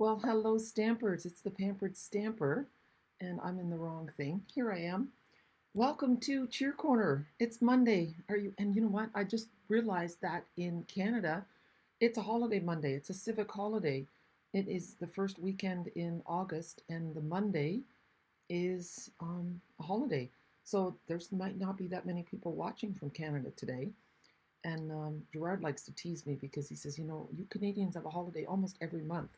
Well, hello, Stampers. It's the Pampered Stamper, and I'm in the wrong thing. Here I am. Welcome to Cheer Corner. It's Monday. Are you? And you know what? I just realized that in Canada, it's a holiday Monday. It's a civic holiday. It is the first weekend in August, and the Monday is a holiday. So there's might not be that many people watching from Canada today. And Gerard likes to tease me because he says, you Canadians have a holiday almost every month.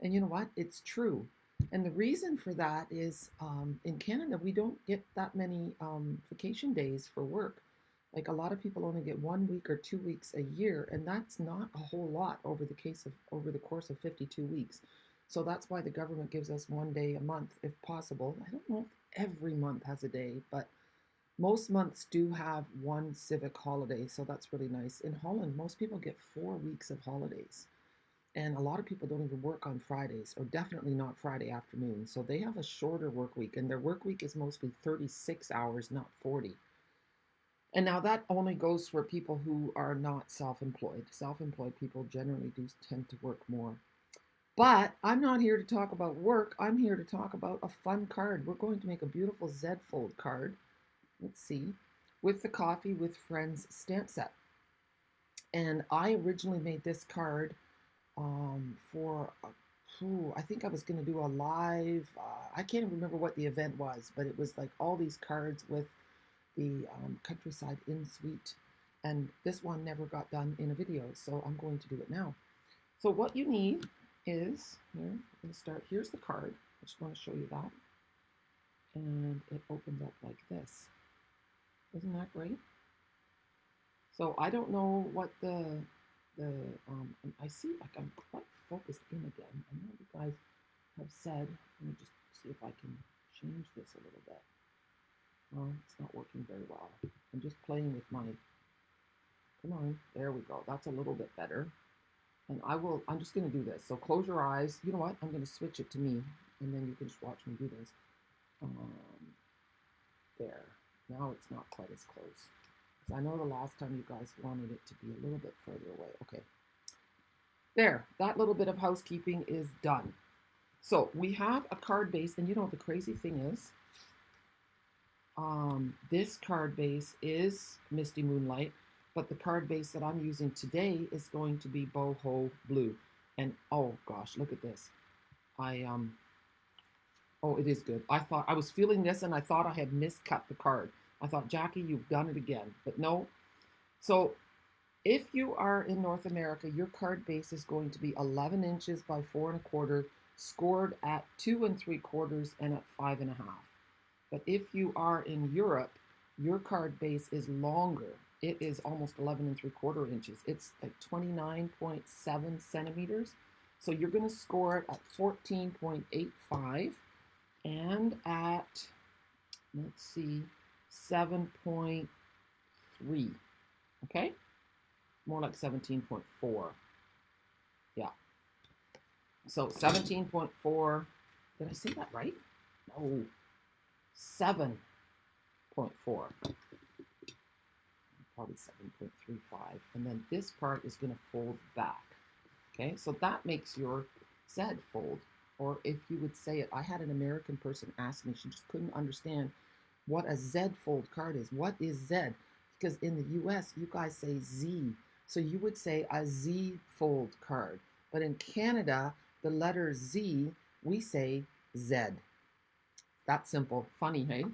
And you know what? It's true. And the reason for that is in Canada, we don't get that many vacation days for work. Like a lot of people only get 1 week or 2 weeks a year, and that's not a whole lot over the course of 52 weeks. So that's why the government gives us 1 day a month, if possible. I don't know if every month has a day, but most months do have one civic holiday, so that's really nice. In Holland, most people get 4 weeks of holidays. And a lot of people don't even work on Fridays, or definitely not Friday afternoon. So they have a shorter work week, and their work week is mostly 36 hours, not 40. And now that only goes for people who are not self employed. Self employed people generally do tend to work more. But I'm not here to talk about work. I'm here to talk about a fun card. We're going to make a beautiful Z fold card. Let's see, with the Coffee with Friends stamp set. And I originally made this card I think I was going to do a live, I can't remember what the event was, but it was like all these cards with the countryside in suite. And this one never got done in a video, so I'm going to do it now. So what you need is, here, I'm going to start, here's the card. I just want to show you that. And it opens up like this. Isn't that great? So I don't know what I see like I'm quite focused in again. I know you guys have said, let me just see if I can change this a little bit. Well, it's not working very well. I'm just playing with my, come on, there we go. That's a little bit better. And I'm just going to do this. So close your eyes. You know what? I'm going to switch it to me, and then you can just watch me do this. There. Now it's not quite as close. I know the last time you guys wanted it to be a little bit further away. Okay. There, that little bit of housekeeping is done. So we have a card base, and you know what the crazy thing is? This card base is Misty Moonlight, but the card base that I'm using today is going to be Boho Blue. And oh gosh, look at this. Oh, it is good. I was feeling this and I thought I had miscut the card. I thought, Jackie, you've done it again. But no. So if you are in North America, your card base is going to be 11 inches by 4 1/4, scored at 2 3/4 and at 5 1/2. But if you are in Europe, your card base is longer. It is almost 11 3/4 inches. It's like 29.7 centimeters. So you're going to score it at 14.85 and at, let's see, 7.3. Okay? More like 17.4. Yeah. So 17.4. Did I say that right? No. 7.4. Probably 7.35. And then this part is going to fold back. Okay? So that makes your Z fold. Or if you would say it, I had an American person ask me, she just couldn't understand what a Z fold card is. What is Z? Because in the US, you guys say Z. So you would say a Z fold card. But in Canada, the letter Z, we say Z. That's simple. Funny, hey?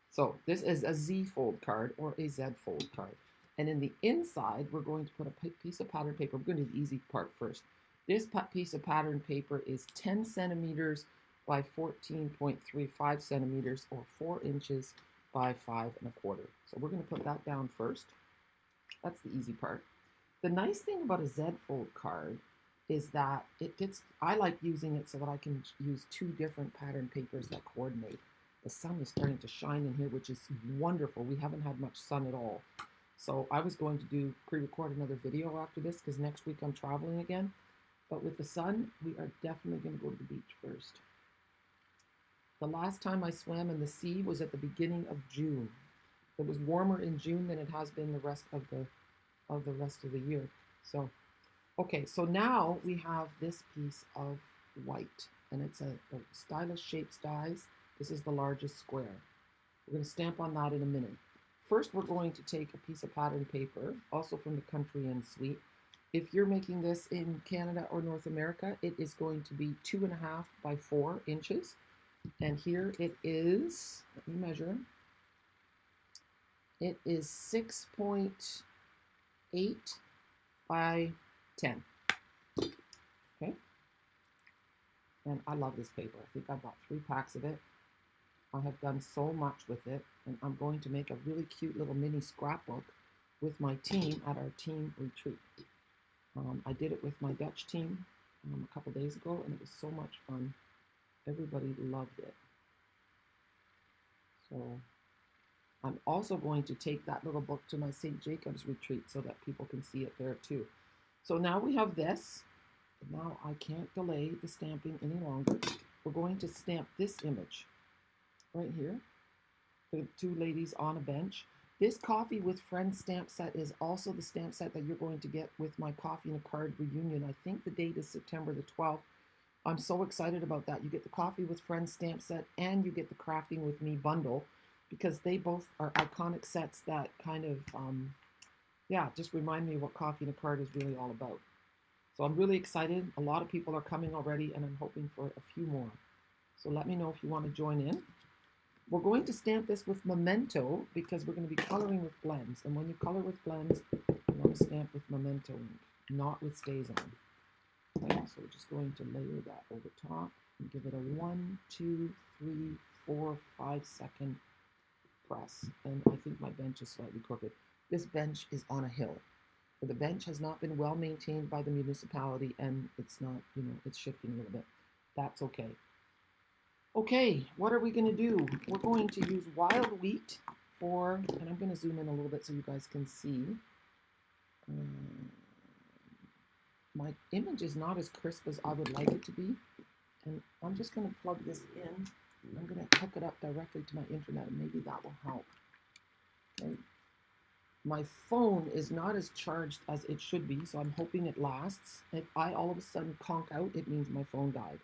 So this is a Z fold card or a Z fold card. And in the inside, we're going to put a piece of pattern paper. We're going to do the easy part first. This piece of pattern paper is 10 centimeters by 14.35 centimeters, or 4 inches by 5 1/4. So we're going to put that down first. That's the easy part. The nice thing about a Z fold card is that I like using it so that I can use 2 different pattern papers that coordinate. The sun is starting to shine in here, which is wonderful. We haven't had much sun at all. So I was going to pre-record another video after this because next week I'm traveling again. But with the sun, we are definitely going to go to the beach first. The last time I swam in the sea was at the beginning of June. It was warmer in June than it has been the rest of the year. So, okay, so now we have this piece of white, and it's a stylish shapes dies. This is the largest square. We're going to stamp on that in a minute. First, we're going to take a piece of pattern paper, also from the Country Inn Suite. If you're making this in Canada or North America, it is going to be 2.5 by 4 inches. And here it is, let me measure. It is 6.8 by 10. Okay. And I love this paper. I think I bought 3 packs of it. I have done so much with it, and I'm going to make a really cute little mini scrapbook with my team at our team retreat. I did it with my Dutch team a couple days ago, and it was so much fun. Everybody loved it. So I'm also going to take that little book to my St. Jacob's retreat so that people can see it there too. So now we have this. Now I can't delay the stamping any longer. We're going to stamp this image right here. The 2 ladies on a bench. This Coffee with Friends stamp set is also the stamp set that you're going to get with my Coffee and a Card reunion. I think the date is September the 12th. I'm so excited about that. You get the Coffee with Friends stamp set and you get the Crafting with Me bundle, because they both are iconic sets that kind of, just remind me what Coffee and a Card is really all about. So I'm really excited. A lot of people are coming already, and I'm hoping for a few more. So let me know if you want to join in. We're going to stamp this with Memento because we're going to be coloring with blends. And when you color with blends, you want to stamp with Memento ink, not with StazOn. Okay, so we're just going to layer that over top and give it a 1, 2, 3, 4, 5 second press. And I think my bench is slightly crooked. This bench is on a hill. The bench has not been well maintained by the municipality, and it's not, it's shifting a little bit. That's okay. Okay, what are we going to do? We're going to use wild wheat for, and I'm going to zoom in a little bit so you guys can see. My image is not as crisp as I would like it to be, and I'm just going to plug this in. I'm going to hook it up directly to my internet, and maybe that will help. Okay. My phone is not as charged as it should be, so I'm hoping it lasts. If I all of a sudden conk out, it means my phone died.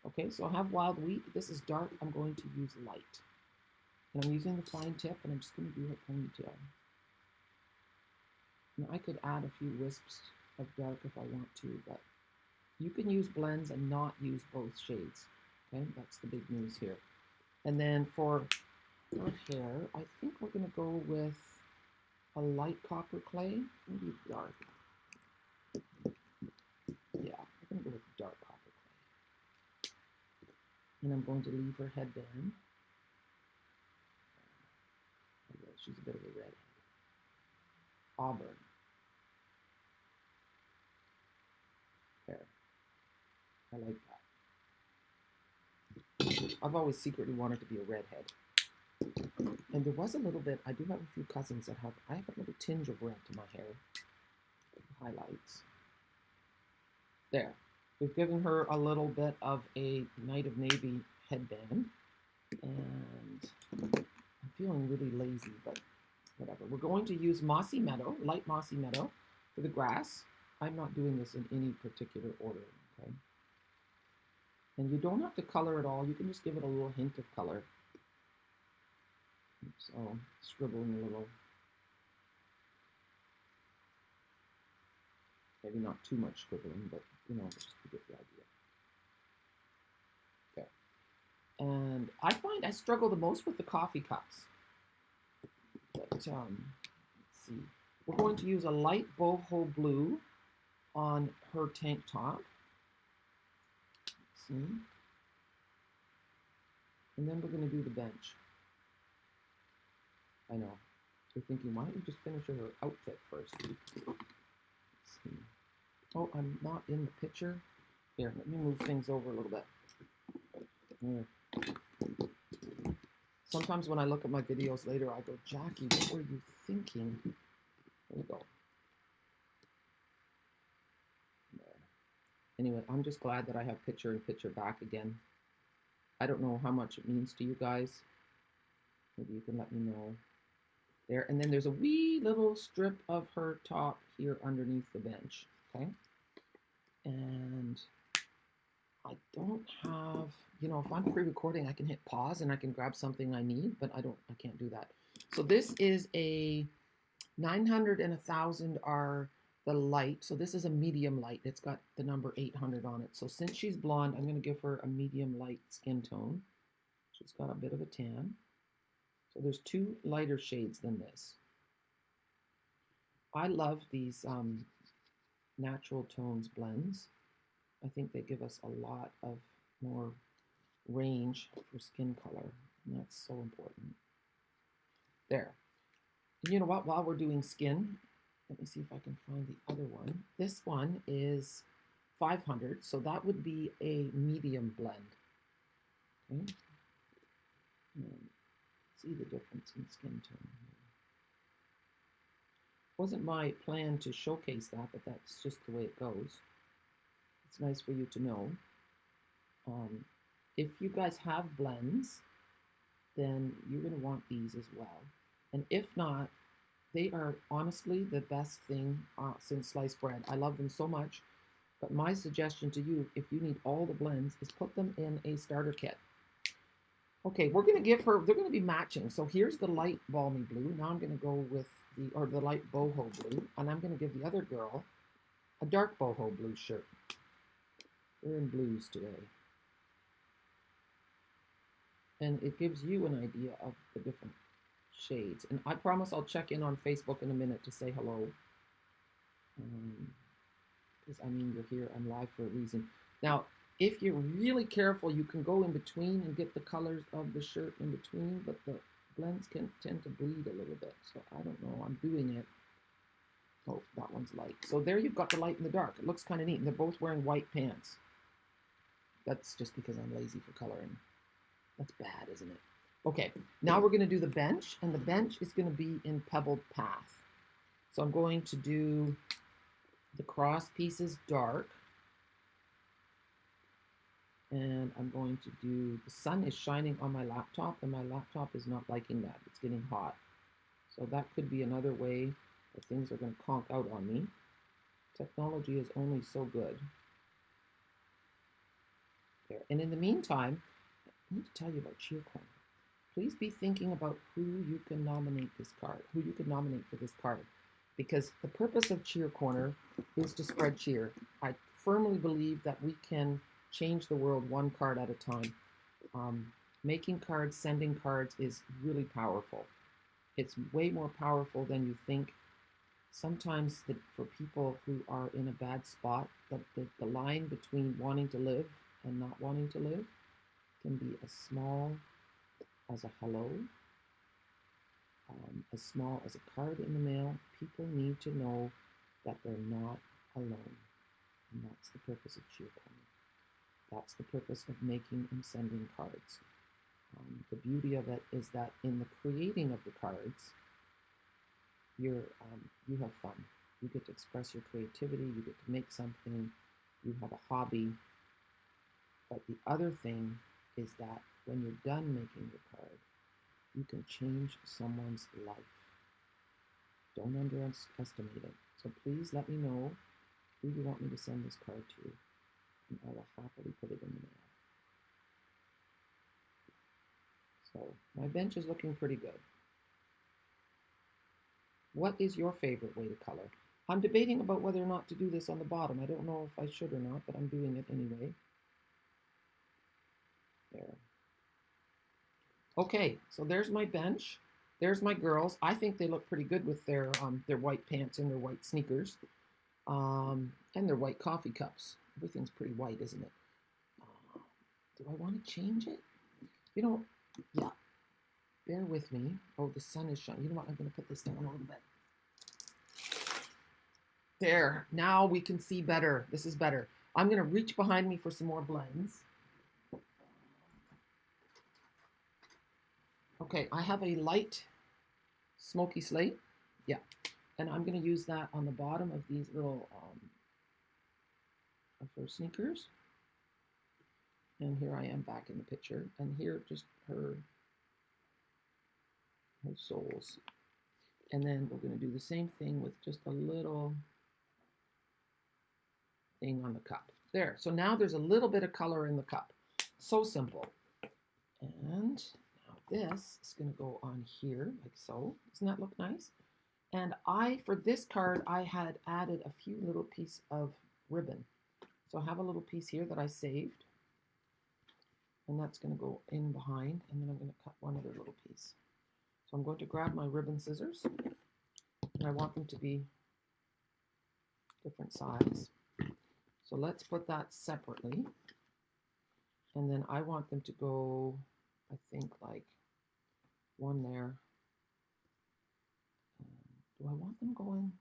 Okay, so I have wild wheat. This is dark. I'm going to use light. And I'm using the fine tip, and I'm just going to do a ponytail. Now, I could add a few wisps of dark if I want to, but you can use blends and not use both shades. Okay, that's the big news here. And then for her hair, I think we're going to go with a light copper clay, maybe dark. Yeah, I'm going to go with dark copper clay. And I'm going to leave her headband. She's a bit of a redhead. Auburn. There. I like that. I've always secretly wanted to be a redhead. And there was a little bit, I do have a few cousins that I have a little tinge of red to my hair. Highlights. There. We've given her a little bit of a Night of Navy headband. And I'm feeling really lazy, but whatever. We're going to use Mossy Meadow, light Mossy Meadow, for the grass. I'm not doing this in any particular order, okay? And you don't have to color it all. You can just give it a little hint of color. So, scribbling a little. Maybe not too much scribbling, but, just to get the idea. Okay. And I find I struggle the most with the coffee cups. But, let's see. We're going to use a light boho blue on her tank top. Let's see. And then we're going to do the bench. I know. You're thinking, why don't you just finish her outfit first? Let's see. Oh, I'm not in the picture. Here, let me move things over a little bit. Here. Sometimes when I look at my videos later, I go, Jackie, what were you thinking? There we go. There. Anyway, I'm just glad that I have picture in picture back again. I don't know how much it means to you guys. Maybe you can let me know. There, and then there's a wee little strip of her top here underneath the bench, okay? And I I don't have, you know, if I'm pre-recording, I can hit pause and I can grab something I need, but I can't do that. So this is a 900 and 1000 are the light. So this is a medium light. It's got the number 800 on it. So since she's blonde, I'm going to give her a medium light skin tone. She's got a bit of a tan. So there's two lighter shades than this. I love these natural tones blends. I think they give us a lot of more range for skin color, and that's so important. There. And you know what? While we're doing skin, let me see if I can find the other one. This one is 500, so that would be a medium blend. Okay. See the difference in skin tone here. Wasn't my plan to showcase that, but that's just the way it goes. It's nice for you to know. If you guys have blends, then you're going to want these as well. And if not, they are honestly the best thing since sliced bread. I love them so much. But my suggestion to you, if you need all the blends, is put them in a starter kit. Okay, we're going to give her, they're going to be matching. So here's the light balmy blue. Now I'm going to go with the light boho blue. And I'm going to give the other girl a dark boho blue shirt. We're in blues today. And it gives you an idea of the different shades. And I promise I'll check in on Facebook in a minute to say hello. Because I mean, you're here, I'm live for a reason. Now, if you're really careful, you can go in between and get the colors of the shirt in between, but the blends can tend to bleed a little bit. So I don't know, I'm doing it. Oh, that one's light. So there you've got the light and the dark. It looks kind of neat. And they're both wearing white pants. That's just because I'm lazy for coloring. That's bad, isn't it? Okay, now we're going to do the bench, and the bench is going to be in pebbled path. So I'm going to do the cross pieces dark, and I'm going to do, the sun is shining on my laptop, and my laptop is not liking that. It's getting hot. So that could be another way that things are going to conk out on me. Technology is only so good. There. And in the meantime, I need to tell you about Cheer Corner. Please be thinking about who you can nominate this card, who you can nominate for this card, because the purpose of Cheer Corner is to spread cheer. I firmly believe that we can change the world one card at a time. Making cards, sending cards is really powerful. It's way more powerful than you think. Sometimes for people who are in a bad spot, the line between wanting to live and not wanting to live can be as small as a hello, as small as a card in the mail. People need to know that they're not alone. And that's the purpose of Cheer Corner. That's the purpose of making and sending cards. The beauty of it is that in the creating of the cards, you have fun. You get to express your creativity, you get to make something, you have a hobby. But the other thing is that when you're done making your card, you can change someone's life. Don't underestimate it. So please let me know who you want me to send this card to, and I will happily put it in the mail. So my bench is looking pretty good. What is your favorite way to color? I'm debating about whether or not to do this on the bottom. I don't know if I should or not, but I'm doing it anyway. There. Okay, so there's my bench. There's my girls. I think they look pretty good with their white pants and their white sneakers, and their white coffee cups. Everything's pretty white, isn't it? Do I want to change it? You know, yeah. Bear with me. Oh, the sun is shining. You know what? I'm going to put this down a little bit. There. Now we can see better. This is better. I'm going to reach behind me for some more blends. Okay, I have a light smoky slate. Yeah. And I'm going to use that on the bottom of these little of her sneakers. And here I am back in the picture. And here just her soles. And then we're going to do the same thing with just a little thing on the cup. There. So now there's a little bit of color in the cup. So simple. And now this is going to go on here like so. Doesn't that look nice? And for this card, I had added a few little pieces of ribbon. So I have a little piece here that I saved. And that's going to go in behind. And then I'm going to cut one other little piece. So I'm going to grab my ribbon scissors. And I want them to be different size. So let's put that separately. And then I want them to go, I think, like one there. Do I want them going?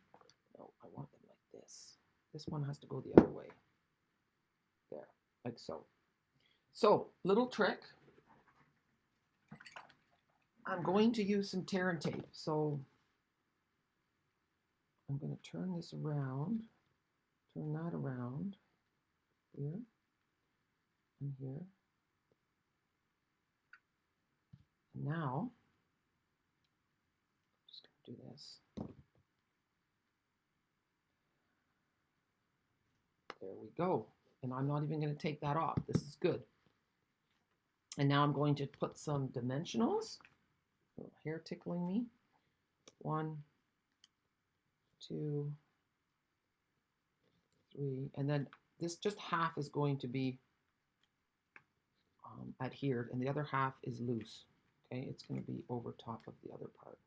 No, I want them like this. This one has to go the other way. There, like so. So, little trick. I'm going to use some tear and tape. So, I'm going to turn this around. Turn that around. Here. And here. And now, I'm just going to do this. There we go. And I'm not even going to take that off. This is good. And now I'm going to put some dimensionals. A little hair tickling me. 1, 2, 3. And then this just half is going to be adhered, and the other half is loose. Okay, it's going to be over top of the other part.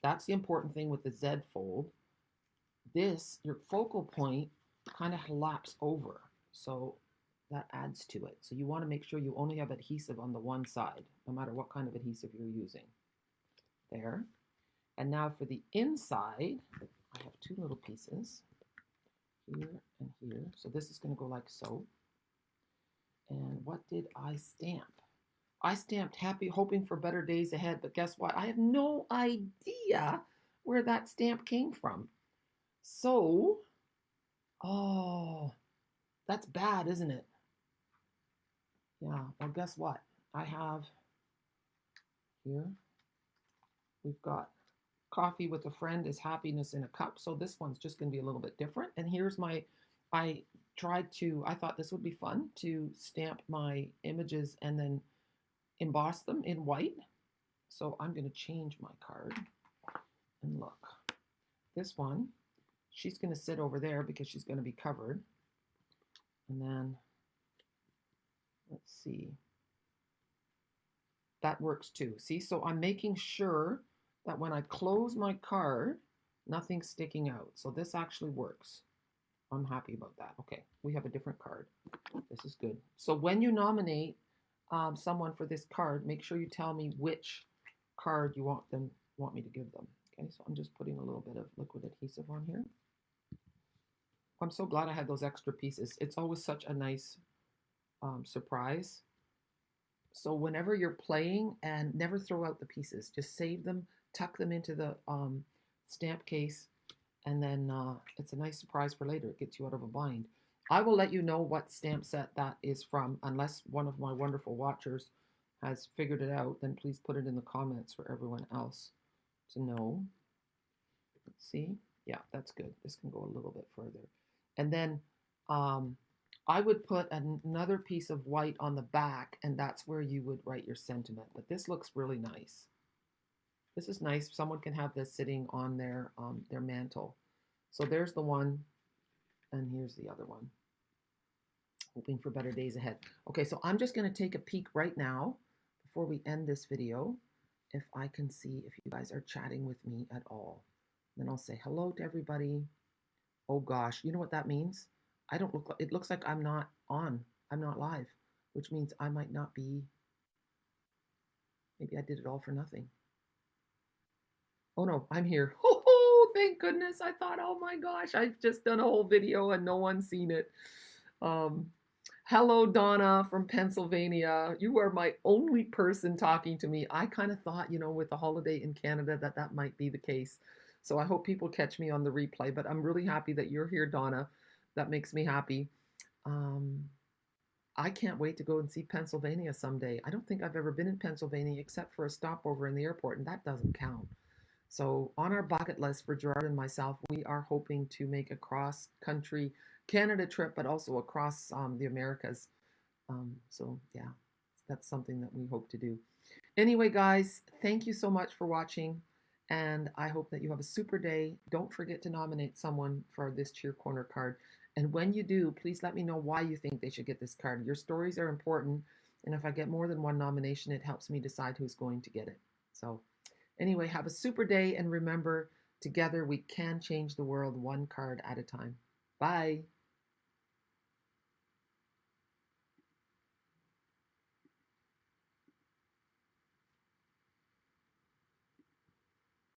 That's the important thing with the Z fold. This, your focal point, kind of laps over, so that adds to it. So you want to make sure you only have adhesive on the one side, no matter what kind of adhesive you're using. There. And now for the inside, I have 2 little pieces, here and here. So this is going to go like so. And what did I stamp? I stamped happy, hoping for better days ahead, but guess what? I have no idea where that stamp came from. So, oh, that's bad, isn't it? Yeah, well, guess what? I have here, we've got coffee with a friend is happiness in a cup. So this one's just going to be a little bit different. And here's my, I thought this would be fun to stamp my images and then emboss them in white. So I'm going to change my card and look. This one, she's going to sit over there because she's going to be covered. And then, let's see. That works too. See, so I'm making sure that when I close my card, nothing's sticking out. So this actually works. I'm happy about that. Okay, we have a different card. This is good. So when you nominate someone for this card, make sure you tell me which card you want me to give them. Okay, so I'm just putting a little bit of liquid adhesive on here. I'm so glad I had those extra pieces. It's always such a nice surprise. So whenever you're playing, and never throw out the pieces, just save them, tuck them into the stamp case, and then it's a nice surprise for later. It gets you out of a bind. I will let you know what stamp set that is from, unless one of my wonderful watchers has figured it out. Then please put it in the comments for everyone else to know. Let's see. Yeah, that's good. This can go a little bit further. And then I would put another piece of white on the back, and that's where you would write your sentiment. But this looks really nice. This is nice. Someone can have this sitting on their mantle. So there's the one, and here's the other one. Hoping for better days ahead. Okay, so I'm just going to take a peek right now before we end this video, if I can see if you guys are chatting with me at all. Then I'll say hello to everybody. Oh gosh, you know what that means? I don't look like, it looks like I'm not on. I'm not live, which means I might not be. Maybe I did it all for nothing. Oh no, I'm here. Oh, thank goodness. I thought, oh my gosh, I've just done a whole video and no one's seen it. Hello, Donna from Pennsylvania. You are my only person talking to me. I kind of thought, you know, with the holiday in Canada that might be the case. So I hope people catch me on the replay, but I'm really happy that you're here, Donna. That makes me happy. I can't wait to go and see Pennsylvania someday. I don't think I've ever been in Pennsylvania except for a stopover in the airport, and that doesn't count. So on our bucket list for Gerard and myself, we are hoping to make a cross-country Canada trip, but also across the Americas. So yeah, that's something that we hope to do. Anyway, guys, thank you so much for watching, and I hope that you have a super day. Don't forget to nominate someone for this Cheer Corner card. And when you do, please let me know why you think they should get this card. Your stories are important, and if I get more than one nomination, it helps me decide who's going to get it. So, anyway, have a super day, and remember, together we can change the world one card at a time. Bye.